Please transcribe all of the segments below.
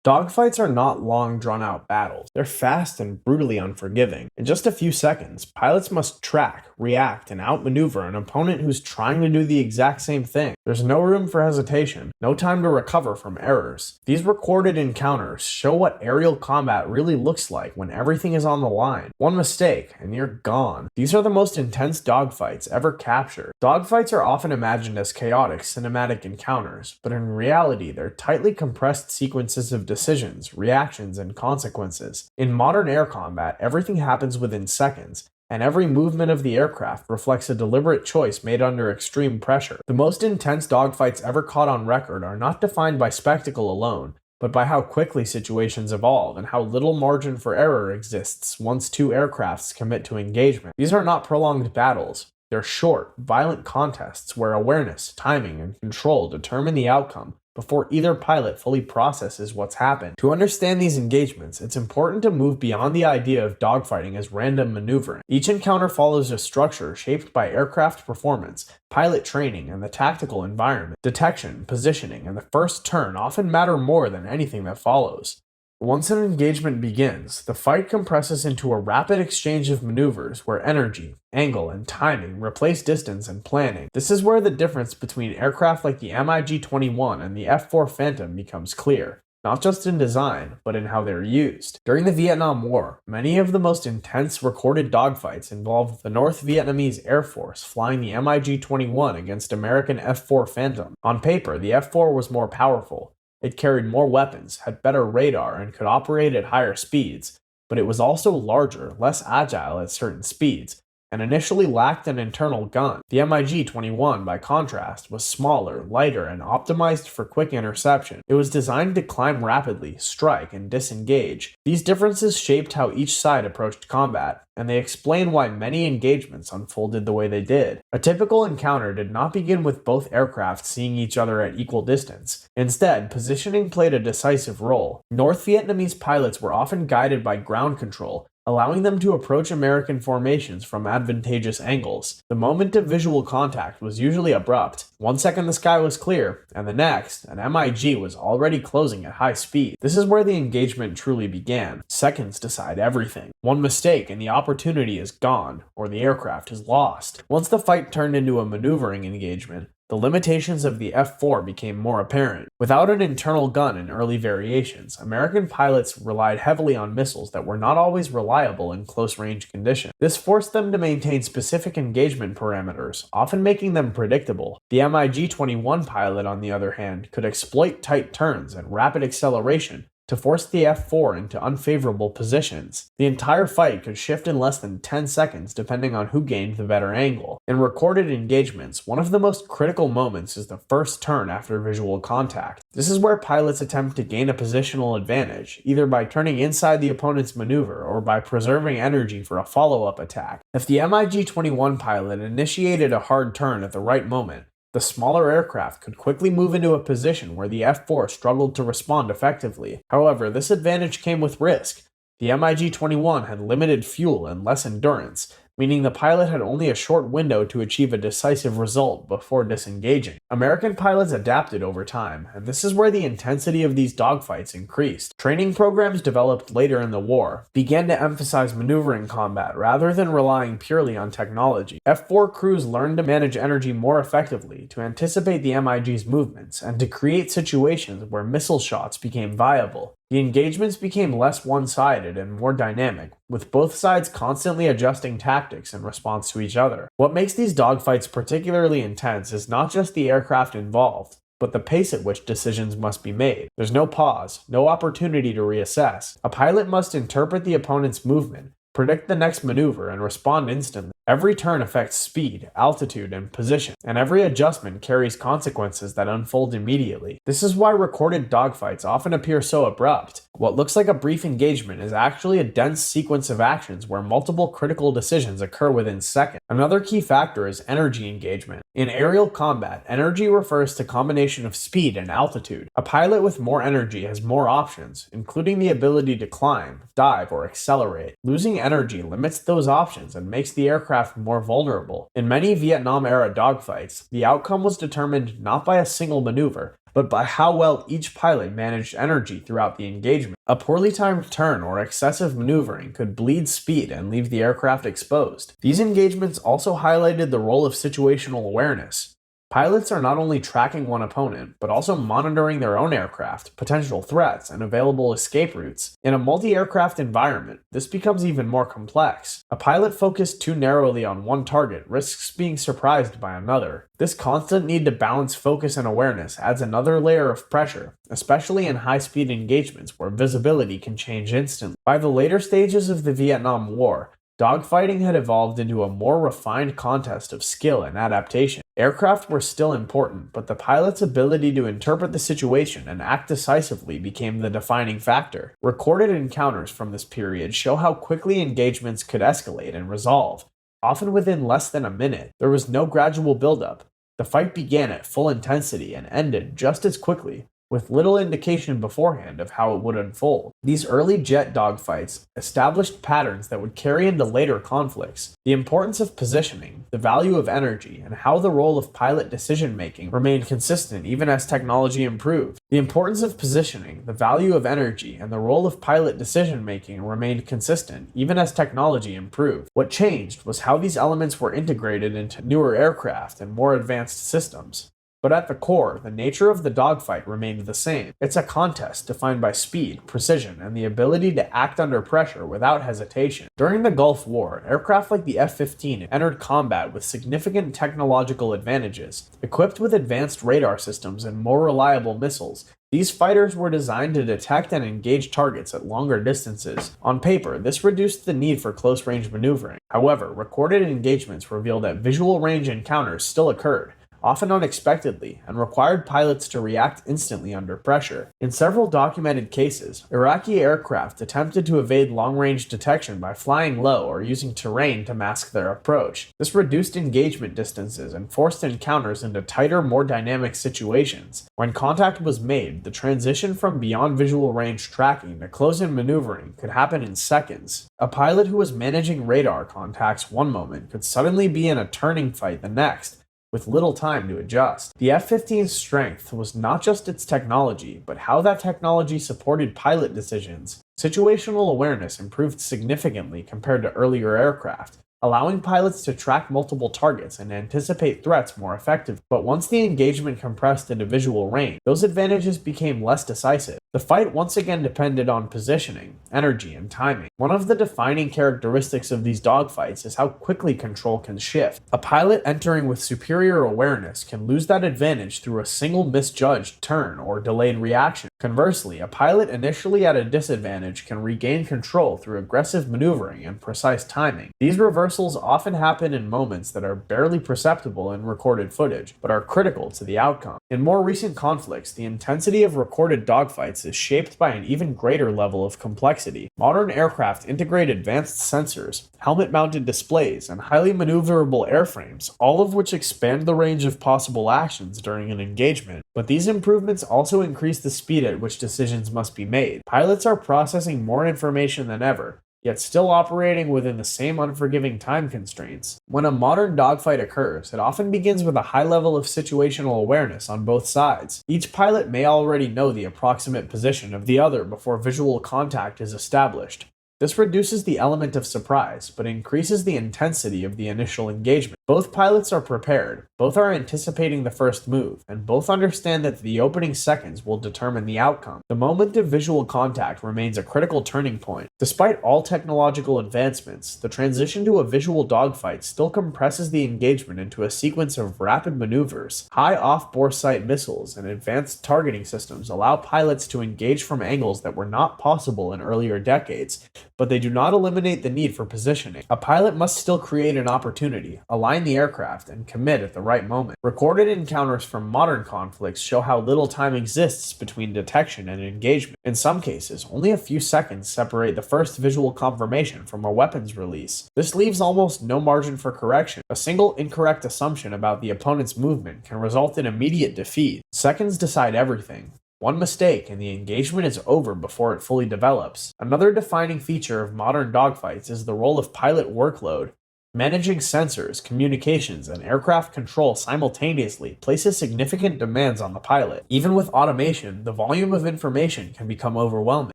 Dogfights are not long, drawn out battles. They're fast and brutally unforgiving. In just a few seconds, pilots must track, react, and outmaneuver an opponent who's trying to do the exact same thing. There's no room for hesitation, no time to recover from errors. These recorded encounters show what aerial combat really looks like when everything is on the line. One mistake, and you're gone. These are the most intense dogfights ever captured. Dogfights are often imagined as chaotic, cinematic encounters, but in reality, they're tightly compressed sequences of decisions, reactions, and consequences. In modern air combat, everything happens within seconds, and every movement of the aircraft reflects a deliberate choice made under extreme pressure. The most intense dogfights ever caught on record are not defined by spectacle alone, but by how quickly situations evolve and how little margin for error exists once two aircrafts commit to engagement. These are not prolonged battles. They're short, violent contests where awareness, timing, and control determine the outcome before either pilot fully processes what's happened. To understand these engagements, it's important to move beyond the idea of dogfighting as random maneuvering. Each encounter follows a structure shaped by aircraft performance, pilot training, and the tactical environment. Detection, positioning, and the first turn often matter more than anything that follows. Once an engagement begins, the fight compresses into a rapid exchange of maneuvers where energy, angle, and timing replace distance and planning. This is where the difference between aircraft like the MiG-21 and the F-4 Phantom becomes clear, not just in design, but in how they're used. During the Vietnam War, many of the most intense recorded dogfights involved the North Vietnamese Air Force flying the MiG-21 against American F-4 Phantom. On paper, the F-4 was more powerful. It carried more weapons, had better radar, and could operate at higher speeds, but it was also larger, less agile at certain speeds, and initially lacked an internal gun. The MiG-21, by contrast, was smaller, lighter, and optimized for quick interception. It was designed to climb rapidly, strike, and disengage. These differences shaped how each side approached combat, and they explain why many engagements unfolded the way they did. A typical encounter did not begin with both aircraft seeing each other at equal distance. Instead, positioning played a decisive role. North Vietnamese pilots were often guided by ground control, allowing them to approach American formations from advantageous angles. The moment of visual contact was usually abrupt. 1 second the sky was clear, and the next, an MiG was already closing at high speed. This is where the engagement truly began. Seconds decide everything. One mistake and the opportunity is gone, or the aircraft is lost. Once the fight turned into a maneuvering engagement, the limitations of the F-4 became more apparent. Without an internal gun in early variations, American pilots relied heavily on missiles that were not always reliable in close-range conditions. This forced them to maintain specific engagement parameters, often making them predictable. The MiG-21 pilot, on the other hand, could exploit tight turns and rapid acceleration to force the F-4 into unfavorable positions. The entire fight could shift in less than 10 seconds depending on who gained the better angle. In recorded engagements, one of the most critical moments is the first turn after visual contact. This is where pilots attempt to gain a positional advantage, either by turning inside the opponent's maneuver or by preserving energy for a follow-up attack. If the MiG-21 pilot initiated a hard turn at the right moment, the smaller aircraft could quickly move into a position where the F-4 struggled to respond effectively. However, this advantage came with risk. The MiG-21 had limited fuel and less endurance, meaning the pilot had only a short window to achieve a decisive result before disengaging. American pilots adapted over time, and this is where the intensity of these dogfights increased. Training programs developed later in the war began to emphasize maneuvering combat rather than relying purely on technology. F-4 crews learned to manage energy more effectively, to anticipate the MiG's movements, and to create situations where missile shots became viable. The engagements became less one-sided and more dynamic, with both sides constantly adjusting tactics in response to each other. What makes these dogfights particularly intense is not just the aircraft involved, but the pace at which decisions must be made. There's no pause, no opportunity to reassess. A pilot must interpret the opponent's movement, predict the next maneuver, and respond instantly. Every turn affects speed, altitude, and position, and every adjustment carries consequences that unfold immediately. This is why recorded dogfights often appear so abrupt. What looks like a brief engagement is actually a dense sequence of actions where multiple critical decisions occur within seconds. Another key factor is energy engagement. In aerial combat, energy refers to combination of speed and altitude. A pilot with more energy has more options, including the ability to climb, dive, or accelerate. Losing energy limits those options and makes the aircraft more vulnerable. In many Vietnam-era dogfights, the outcome was determined not by a single maneuver, but by how well each pilot managed energy throughout the engagement. A poorly timed turn or excessive maneuvering could bleed speed and leave the aircraft exposed. These engagements also highlighted the role of situational awareness. Pilots are not only tracking one opponent, but also monitoring their own aircraft, potential threats, and available escape routes. In a multi-aircraft environment, this becomes even more complex. A pilot focused too narrowly on one target risks being surprised by another. This constant need to balance focus and awareness adds another layer of pressure, especially in high-speed engagements where visibility can change instantly. By the later stages of the Vietnam War, dogfighting had evolved into a more refined contest of skill and adaptation. Aircraft were still important, but the pilot's ability to interpret the situation and act decisively became the defining factor. Recorded encounters from this period show how quickly engagements could escalate and resolve, often within less than a minute. There was no gradual buildup. The fight began at full intensity and ended just as quickly, with little indication beforehand of how it would unfold. These early jet dogfights established patterns that would carry into later conflicts. The importance of positioning, the value of energy, and how the role of pilot decision-making remained consistent even as technology improved. The importance of positioning, the value of energy, and the role of pilot decision-making remained consistent even as technology improved. What changed was how these elements were integrated into newer aircraft and more advanced systems. But at the core, the nature of the dogfight remained the same. It's a contest defined by speed, precision, and the ability to act under pressure without hesitation. During the Gulf War, aircraft like the F-15 entered combat with significant technological advantages. Equipped with advanced radar systems and more reliable missiles, these fighters were designed to detect and engage targets at longer distances. On paper, this reduced the need for close-range maneuvering. However, recorded engagements revealed that visual-range encounters still occurred, often unexpectedly, and required pilots to react instantly under pressure. In several documented cases, Iraqi aircraft attempted to evade long-range detection by flying low or using terrain to mask their approach. This reduced engagement distances and forced encounters into tighter, more dynamic situations. When contact was made, the transition from beyond visual range tracking to close-in maneuvering could happen in seconds. A pilot who was managing radar contacts one moment could suddenly be in a turning fight the next, with little time to adjust. The F-15's strength was not just its technology, but how that technology supported pilot decisions. Situational awareness improved significantly compared to earlier aircraft, allowing pilots to track multiple targets and anticipate threats more effectively. But once the engagement compressed into visual range, those advantages became less decisive. The fight once again depended on positioning, energy, and timing. One of the defining characteristics of these dogfights is how quickly control can shift. A pilot entering with superior awareness can lose that advantage through a single misjudged turn or delayed reaction. Conversely, a pilot initially at a disadvantage can regain control through aggressive maneuvering and precise timing. These reversals often happen in moments that are barely perceptible in recorded footage, but are critical to the outcome. In more recent conflicts, the intensity of recorded dogfights is shaped by an even greater level of complexity. Modern aircraft integrate advanced sensors, helmet-mounted displays, and highly maneuverable airframes, all of which expand the range of possible actions during an engagement. But these improvements also increase the speed at which decisions must be made. Pilots are processing more information than ever, yet still operating within the same unforgiving time constraints. When a modern dogfight occurs, it often begins with a high level of situational awareness on both sides. Each pilot may already know the approximate position of the other before visual contact is established. This reduces the element of surprise, but increases the intensity of the initial engagement. Both pilots are prepared, both are anticipating the first move, and both understand that the opening seconds will determine the outcome. The moment of visual contact remains a critical turning point. Despite all technological advancements, the transition to a visual dogfight still compresses the engagement into a sequence of rapid maneuvers. High off-bore sight missiles and advanced targeting systems allow pilots to engage from angles that were not possible in earlier decades, but they do not eliminate the need for positioning. A pilot must still create an opportunity, align the aircraft, and commit at the right moment. Recorded encounters from modern conflicts show how little time exists between detection and engagement. In some cases, only a few seconds separate the first visual confirmation from a weapons release. This leaves almost no margin for correction. A single incorrect assumption about the opponent's movement can result in immediate defeat. Seconds decide everything. One mistake and the engagement is over before it fully develops. Another defining feature of modern dogfights is the role of pilot workload. Managing sensors, communications, and aircraft control simultaneously places significant demands on the pilot. Even with automation, the volume of information can become overwhelming.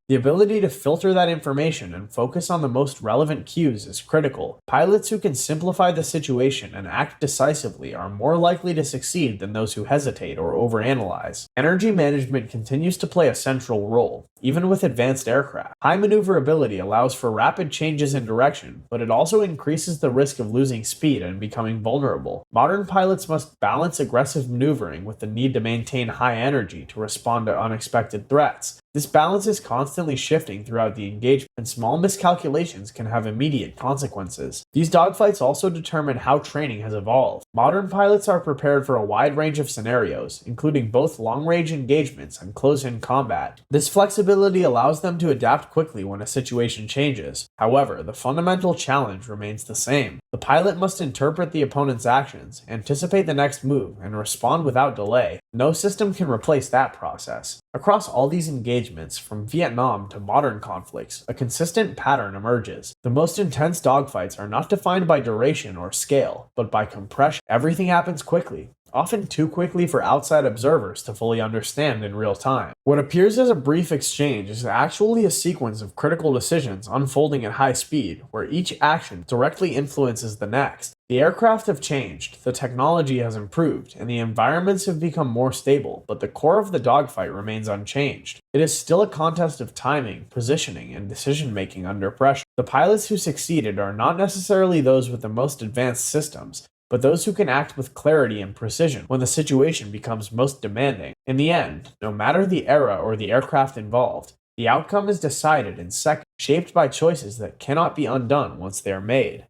The ability to filter that information and focus on the most relevant cues is critical. Pilots who can simplify the situation and act decisively are more likely to succeed than those who hesitate or overanalyze. Energy management continues to play a central role, even with advanced aircraft. High maneuverability allows for rapid changes in direction, but it also increases the risk of losing speed and becoming vulnerable. Modern pilots must balance aggressive maneuvering with the need to maintain high energy to respond to unexpected threats. This balance is constantly shifting throughout the engagement, and small miscalculations can have immediate consequences. These dogfights also determine how training has evolved. Modern pilots are prepared for a wide range of scenarios, including both long-range engagements and close-in combat. This flexibility allows them to adapt quickly when a situation changes. However, the fundamental challenge remains the same. The pilot must interpret the opponent's actions, anticipate the next move, and respond without delay. No system can replace that process. Across all these engagements, from Vietnam to modern conflicts, a consistent pattern emerges. The most intense dogfights are not defined by duration or scale, but by compression. Everything happens quickly, often too quickly for outside observers to fully understand in real time. What appears as a brief exchange is actually a sequence of critical decisions unfolding at high speed, where each action directly influences the next. The aircraft have changed, the technology has improved, and the environments have become more stable, but the core of the dogfight remains unchanged. It is still a contest of timing, positioning, and decision-making under pressure. The pilots who succeeded are not necessarily those with the most advanced systems, but those who can act with clarity and precision when the situation becomes most demanding. In the end, no matter the era or the aircraft involved, the outcome is decided in seconds, shaped by choices that cannot be undone once they are made.